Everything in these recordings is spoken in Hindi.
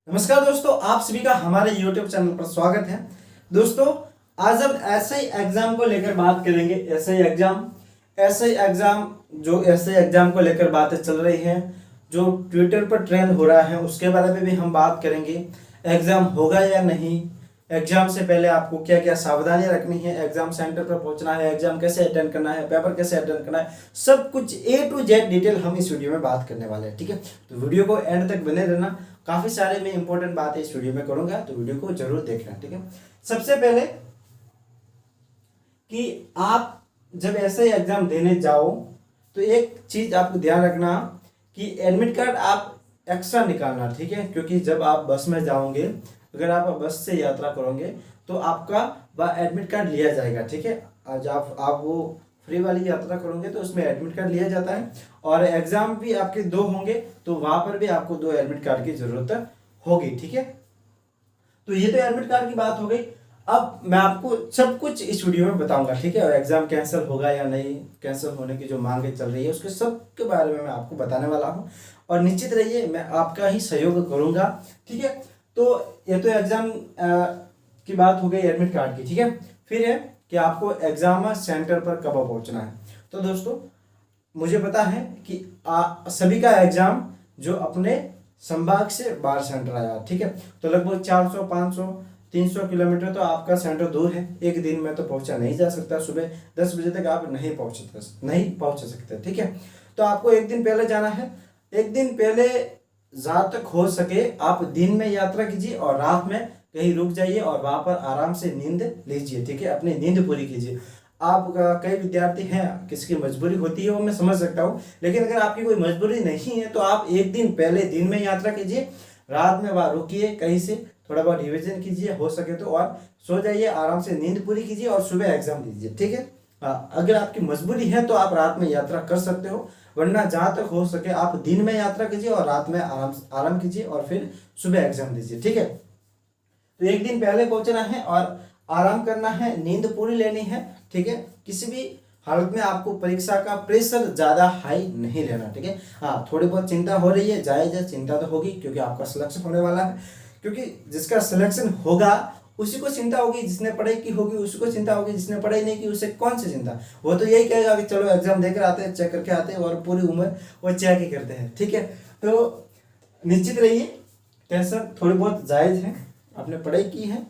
नमस्कार दोस्तों, आप सभी का हमारे YouTube चैनल पर स्वागत है। दोस्तों, आज हम एसआई एग्जाम को लेकर बात करेंगे। एसआई एग्जाम को लेकर बातें चल रही हैं, जो ट्विटर पर ट्रेंड हो रहा है, उसके बारे में भी हम बात करेंगे। एग्जाम होगा या नहीं, एग्जाम से पहले आपको क्या क्या सावधानियां रखनी है, एग्जाम सेंटर पर पहुंचना है, एग्जाम कैसे अटेंड करना है, पेपर कैसे अटेंड करना है, सब कुछ A to Z डिटेल हम इस वीडियो में बात करने वाले हैं। ठीक है, तो वीडियो को एंड तक बने रहना। काफी सारे मैं इंपॉर्टेंट बातें इस वीडियो में करूंगा, तो वीडियो को जरूर देखना। ठीक है, सबसे पहले कि आप जब ऐसे एग्जाम देने जाओ तो एक चीज आपको ध्यान रखना कि एडमिट कार्ड आप एक्स्ट्रा निकालना। ठीक है, क्योंकि जब आप बस में जाओगे, अगर आप बस से यात्रा करोगे तो आपका वह एडमिट कार्ड लिया जाएगा। ठीक है, आज आप वो फ्री वाली यात्रा करोगे तो उसमें एडमिट कार्ड लिया जाता है, और एग्जाम भी आपके 2 होंगे तो वहां पर भी आपको 2 एडमिट कार्ड की जरूरत होगी। ठीक है, तो ये तो एडमिट कार्ड की बात हो गई। अब मैं आपको सब कुछ इस वीडियो में बताऊंगा। ठीक है, और एग्जाम कैंसिल होगा या नहीं, कैंसिल होने की जो मांगे चल रही है उसके सब के बारे में मैं आपको बताने वाला हूँ, और निश्चित रहिए मैं आपका ही सहयोग करूंगा। ठीक है, तो ये तो एग्जाम की बात हो गई एडमिट कार्ड की। ठीक है, फिर है कि आपको एग्जाम सेंटर पर कब पहुंचना है। तो दोस्तों, मुझे पता है कि सभी का एग्जाम जो अपने संभाग से बाहर सेंटर आया। ठीक है, तो लगभग 400, 500, 300 किलोमीटर तो आपका सेंटर दूर है। एक दिन में तो पहुंचा नहीं जा सकता। सुबह 10 बजे तक आप नहीं पहुंच सकते। ठीक है, तो आपको एक दिन पहले जाना है। एक दिन पहले जहाँ तक हो सके आप दिन में यात्रा कीजिए और रात में कहीं रुक जाइए और वहां पर आराम से नींद लीजिए। ठीक है, अपनी नींद पूरी कीजिए। आप कई विद्यार्थी हैं, किसकी मजबूरी होती है वो मैं समझ सकता हूँ, लेकिन अगर आपकी कोई मजबूरी नहीं है तो आप एक दिन पहले दिन में यात्रा कीजिए, रात में वहां रुकिए, कहीं से थोड़ा बहुत रिविजन कीजिए हो सके तो, और सो जाइए, आराम से नींद पूरी कीजिए और सुबह एग्जाम दीजिए। ठीक है, हाँ, अगर आपकी मजबूरी है तो आप रात में यात्रा कर सकते हो, वरना जहां तक हो सके आप दिन में यात्रा कीजिए और रात में आराम कीजिए और फिर सुबह एग्जाम दीजिए। ठीक है, तो एक दिन पहले पहुंचना है और आराम करना है, नींद पूरी लेनी है। ठीक है, किसी भी हालत में आपको परीक्षा का प्रेशर ज्यादा हाई नहीं लेना। ठीक है, हाँ, थोड़ी बहुत चिंता हो रही है, जायज है, चिंता तो होगी क्योंकि आपका सिलेक्शन होने वाला है। क्योंकि जिसका सिलेक्शन होगा उसी को चिंता होगी, जिसने पढ़ाई की होगी उसी को चिंता होगी, जिसने पढ़ाई नहीं की उसे कौन सी चिंता। वो तो यही कहेगा कि चलो एग्जाम देकर आते हैं, चेक करके आते हैं, और पूरी उम्र वो चेक ही करते हैं। ठीक है, तो निश्चित रहिए, टेंशन थोड़ी बहुत जायज है, आपने पढ़ाई की है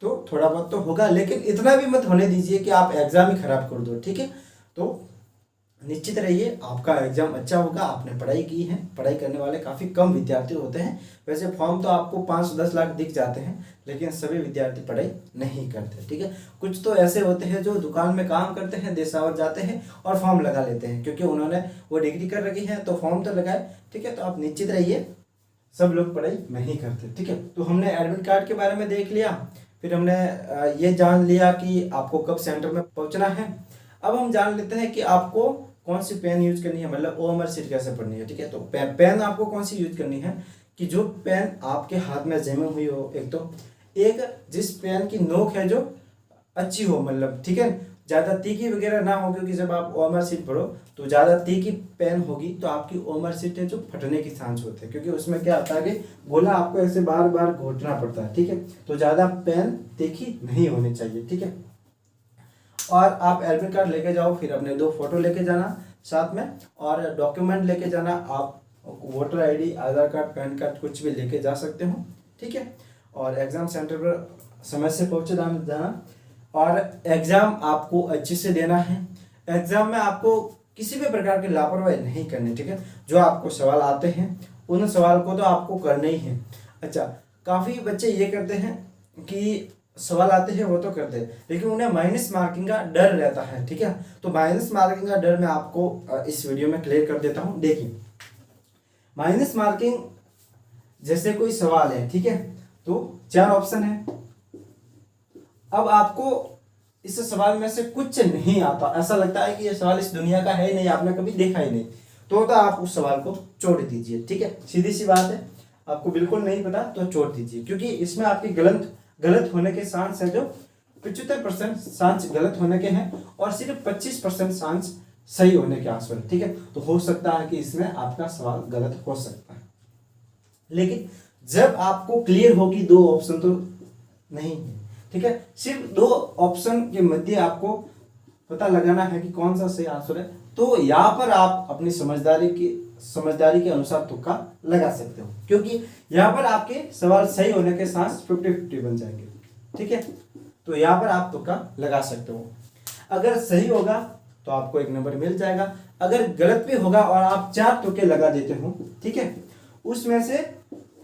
तो थोड़ा बहुत तो होगा, लेकिन इतना भी मत होने दीजिए कि आप एग्जाम ही खराब कर दो। ठीक है, तो निश्चित रहिए आपका एग्जाम अच्छा होगा, आपने पढ़ाई की है। पढ़ाई करने वाले काफ़ी कम विद्यार्थी होते हैं। वैसे फॉर्म तो आपको 5-10 लाख दिख जाते हैं, लेकिन सभी विद्यार्थी पढ़ाई नहीं करते। ठीक है, कुछ तो ऐसे होते हैं जो दुकान में काम करते हैं, देशावर जाते हैं और फॉर्म लगा लेते हैं, क्योंकि उन्होंने वो डिग्री कर रखी है तो फॉर्म तो लगाए। ठीक है, तो आप निश्चित रहिए सब लोग पढ़ाई नहीं करते। ठीक है, तो हमने एडमिट कार्ड के बारे में देख लिया, फिर हमने ये जान लिया कि आपको कब सेंटर में पहुंचना है। अब हम जान लेते हैं कि आपको कौन सी पेन यूज करनी है, मतलब ओएमआर शीट कैसे पढ़नी है। ठीक है, तो पेन आपको कौन सी यूज करनी है कि जो पेन आपके हाथ में जमी हुई हो, एक जिस पेन की नोक है जो अच्छी हो, मतलब ठीक है, ज़्यादा तीखी वगैरह ना हो, क्योंकि जब आप ओएमआर शीट पढ़ो तो ज़्यादा तीखी पेन होगी तो आपकी ओएमआर शीट है जो फटने की चांस होते हैं, क्योंकि उसमें क्या होता है कि गोला आपको ऐसे बार बार घोटना पड़ता है। ठीक है, तो ज़्यादा पेन तीखी नहीं होनी चाहिए। ठीक है, और आप एडमिट कार्ड लेके जाओ, फिर अपने 2 फोटो लेके जाना साथ में, और डॉक्यूमेंट लेके जाना। आप वोटर आईडी, आधार कार्ड, पैन कार्ड कुछ भी लेके जा सकते हो। ठीक है, और एग्जाम सेंटर पर समय से पहुंचे जाना, और एग्जाम आपको अच्छे से देना है। एग्जाम में आपको किसी भी प्रकार की लापरवाही नहीं करनी। ठीक है, जो आपको सवाल आते हैं उन सवाल को तो आपको करना ही है। अच्छा, काफ़ी बच्चे ये करते हैं कि सवाल आते हैं वो तो करते हैं, लेकिन उन्हें माइनस मार्किंग का डर रहता है। ठीक है, तो माइनस मार्किंग का डर मैं आपको इस वीडियो में क्लियर कर देता हूं। देखिए, माइनस मार्किंग जैसे कोई सवाल है, ठीक है, तो 4 ऑप्शन है। अब आपको इस सवाल में से कुछ नहीं आता, ऐसा लगता है कि ये सवाल इस दुनिया का है नहीं, आपने कभी देखा ही नहीं, तो आप उस सवाल को छोड़ दीजिए। ठीक है, सीधी सी बात है, आपको बिल्कुल नहीं पता तो छोड़ दीजिए, क्योंकि इसमें आपकी गलत होने के चांस है जो 75% चांस गलत होने के हैं, और सिर्फ 25% चांस सही होने के आंसर। ठीक है, तो हो सकता है कि इसमें आपका सवाल गलत हो सकता है, लेकिन जब आपको क्लियर होगी दो ऑप्शन तो नहीं है, ठीक है। सिर्फ दो ऑप्शन के मध्य आपको पता लगाना है कि कौन सा सही आंसर है। तो यहाँ पर आप अपनी समझदारी के अनुसार तुक्का लगा सकते हो, क्योंकि यहाँ पर आपके सवाल सही होने के चांस 50-50 बन जाएंगे, ठीक है। तो यहाँ पर आप तुक्का लगा सकते हो। अगर सही होगा तो आपको 1 नंबर मिल जाएगा, अगर गलत भी होगा और आप 4 तुक्के लगा देते हो, ठीक है, उसमें से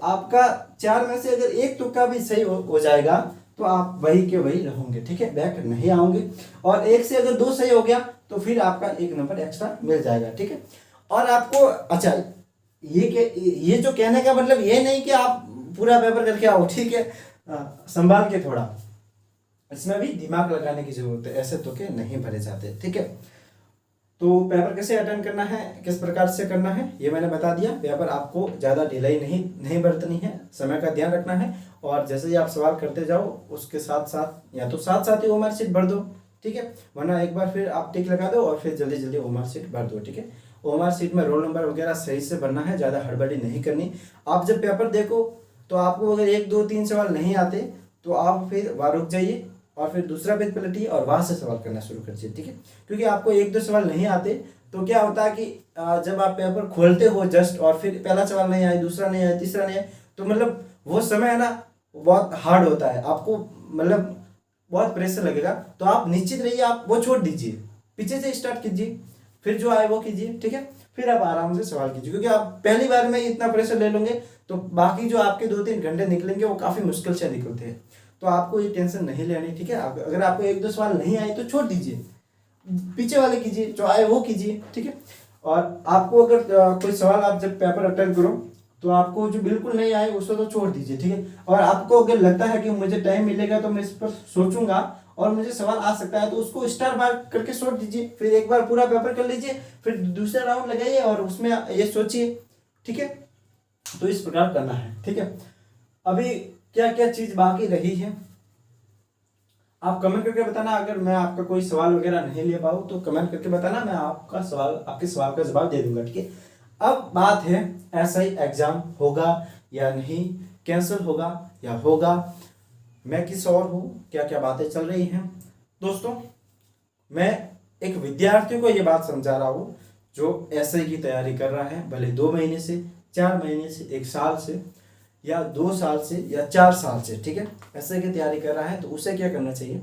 आपका 4 में से अगर 1 तुक्का भी सही हो जाएगा तो आप वही के वही रहोगे, ठीक है, बैक नहीं आओगे। और 1 से अगर 2 सही हो गया तो फिर आपका 1 नंबर एक्स्ट्रा मिल जाएगा, ठीक है। और आपको अच्छा ये जो कहने का मतलब ये नहीं कि आप पूरा पेपर करके आओ, ठीक है, संभाल के थोड़ा, इसमें भी दिमाग लगाने की जरूरत है, ऐसे तुक्के नहीं भरे जाते, ठीक है। तो पेपर कैसे अटेंड करना है, किस प्रकार से करना है, ये मैंने बता दिया। पेपर आपको ज़्यादा ढिलाई नहीं बरतनी है, समय का ध्यान रखना है, और जैसे ही आप सवाल करते जाओ उसके साथ साथ या तो साथ ही ओमार शीट भर दो, ठीक है, वरना एक बार फिर आप टिक लगा दो और फिर जल्दी ओमार शीट भर दो, ठीक है। ओमार शीट में रोल नंबर वगैरह सही से भरना है, ज़्यादा हड़बड़ी नहीं करनी। आप जब पेपर देखो तो आपको अगर 1 2 3 सवाल नहीं आते तो आप फिर वहाँ रुक जाइए और फिर दूसरा पेज पलटिए और वहाँ से सवाल करना शुरू करिए, ठीक है। क्योंकि आपको 1 2 सवाल नहीं आते तो क्या होता है कि जब आप पेपर खोलते हो जस्ट और फिर पहला सवाल नहीं आए, दूसरा नहीं आए, तीसरा नहीं आए, तो मतलब वो समय है ना बहुत हार्ड होता है, आपको मतलब बहुत प्रेशर लगेगा। तो आप निश्चित रहिए, आप वो छोड़ दीजिए, पीछे से स्टार्ट कीजिए, फिर जो आए वो कीजिए, ठीक है। फिर आप आराम से सवाल कीजिए, क्योंकि आप पहली बार में इतना प्रेशर ले लोगे तो बाकी जो आपके 2-3 घंटे निकलेंगे वो काफ़ी मुश्किल से निकलते हैं। तो आपको ये टेंशन नहीं लेनी, ठीक है। अगर आपको 1 2 सवाल नहीं आए तो छोड़ दीजिए, पीछे वाले कीजिए, जो आए वो कीजिए, ठीक है। और आपको अगर कोई सवाल आप जब पेपर अटेंड करो तो आपको जो बिल्कुल नहीं आए उसको तो छोड़ दीजिए, ठीक है। और आपको अगर लगता है कि मुझे टाइम मिलेगा तो मैं इस पर सोचूंगा और मुझे सवाल आ सकता है, तो उसको स्टार मार्क करके छोड़ दीजिए, फिर एक बार पूरा पेपर कर लीजिए, फिर दूसरा राउंड लगाइए और उसमें ये सोचिए, ठीक है। तो इस प्रकार करना है, ठीक है। अभी क्या क्या चीज बाकी रही है आप कमेंट करके बताना। अगर मैं आपका कोई सवाल वगैरह नहीं ले पाऊँ तो कमेंट करके बताना, मैं आपके सवाल का जवाब दे दूंगा, ठीक है। अब बात है SI एग्जाम होगा या नहीं, कैंसिल होगा या होगा, मैं किस और हूँ, क्या क्या बातें चल रही हैं। दोस्तों, मैं एक विद्यार्थी को ये बात समझा रहा हूँ जो SI की तैयारी कर रहा है, भले 2 महीने से, 4 महीने से, 1 साल से या 2 साल से या 4 साल से, ठीक है, SI की तैयारी कर रहा है, तो उसे क्या करना चाहिए।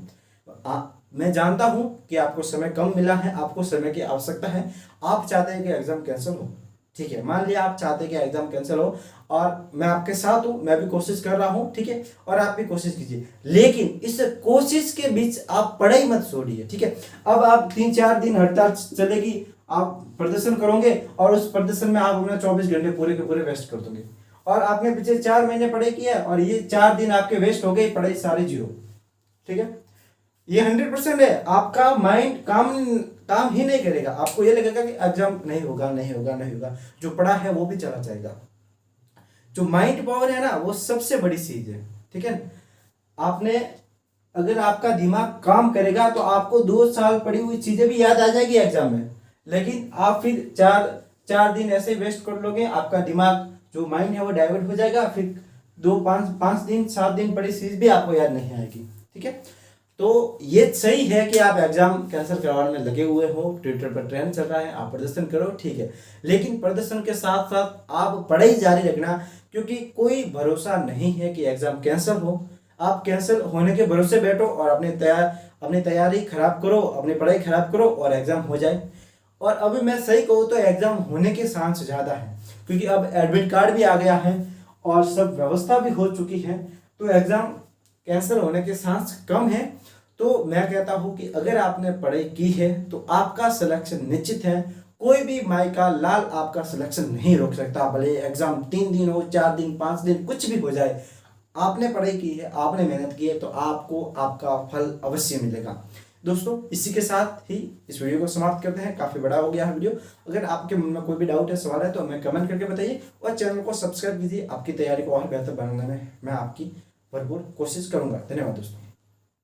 मैं जानता हूँ कि आपको समय कम मिला है, आपको समय की आवश्यकता है, आप चाहते हैं कि एग्जाम कैंसिल हो, ठीक है। मान लिया आप चाहते हैं कि एग्जाम कैंसिल हो और मैं आपके साथ हूँ, मैं भी कोशिश कर रहा हूँ, ठीक है, और आप भी कोशिश कीजिए, लेकिन इस कोशिश के बीच आप पढ़ाई मत छोड़िए, ठीक है। अब आप 3-4 दिन हड़ताल चलेगी, आप प्रदर्शन करोगे और उस प्रदर्शन में आप अपना 24 घंटे पूरे के पूरे वेस्ट कर दोगे, और आपने पिछले 4 महीने पढ़ाई किया और ये 4 दिन आपके वेस्ट हो गए, पढ़ाई सारी जीरो, ठीक है। ये 100% है, आपका माइंड काम ही नहीं करेगा, आपको ये लगेगा कि एग्जाम नहीं होगा, जो पढ़ा है वो भी चला जाएगा। जो माइंड पावर है ना वो सबसे बड़ी चीज है, ठीक है। आपने अगर आपका दिमाग काम करेगा तो आपको 2 साल पढ़ी हुई चीजें भी याद आ जाएगी एग्जाम में, लेकिन आप फिर 4 दिन ऐसे वेस्ट कर लोगे, आपका दिमाग जो माइंड है वो डाइवर्ट हो जाएगा, फिर 5 दिन 7 दिन पढ़ी चीज भी आपको याद नहीं आएगी, ठीक है। तो ये सही है कि आप एग्जाम कैंसिल करवाने में लगे हुए हो, ट्विटर पर ट्रेंड चल रहा है, आप प्रदर्शन करो, ठीक है, लेकिन प्रदर्शन के साथ साथ आप पढ़ाई जारी रखना, क्योंकि कोई भरोसा नहीं है कि एग्जाम कैंसिल हो। आप कैंसिल होने के भरोसे बैठो और अपनी तैयारी खराब करो, अपनी पढ़ाई खराब करो और एग्जाम हो जाए। और अभी मैं सही कहूँ तो एग्जाम होने के चांस ज़्यादा है, क्योंकि अब एडमिट कार्ड भी आ गया है और सब व्यवस्था भी हो चुकी है, तो एग्जाम कैंसिल होने के चांस कम है। तो मैं कहता हूं कि अगर आपने पढ़ाई की है तो आपका सिलेक्शन निश्चित है, कोई भी माई का लाल आपका सिलेक्शन नहीं रोक सकता, भले एग्जाम 3 दिन हो, 4 दिन, 5 दिन, कुछ भी हो जाए। आपने पढ़ाई की है, आपने मेहनत की है, तो आपको आपका फल अवश्य मिलेगा। दोस्तों, इसी के साथ ही इस वीडियो को समाप्त करते हैं, काफी बड़ा हो गया है वीडियो। अगर आपके मन में कोई भी डाउट है, सवाल है, तो हमें कमेंट करके बताइए और चैनल को सब्सक्राइब कीजिए। आपकी तैयारी को और बेहतर बनाने में मैं आपकी भरपूर कोशिश करूंगा। धन्यवाद दोस्तों।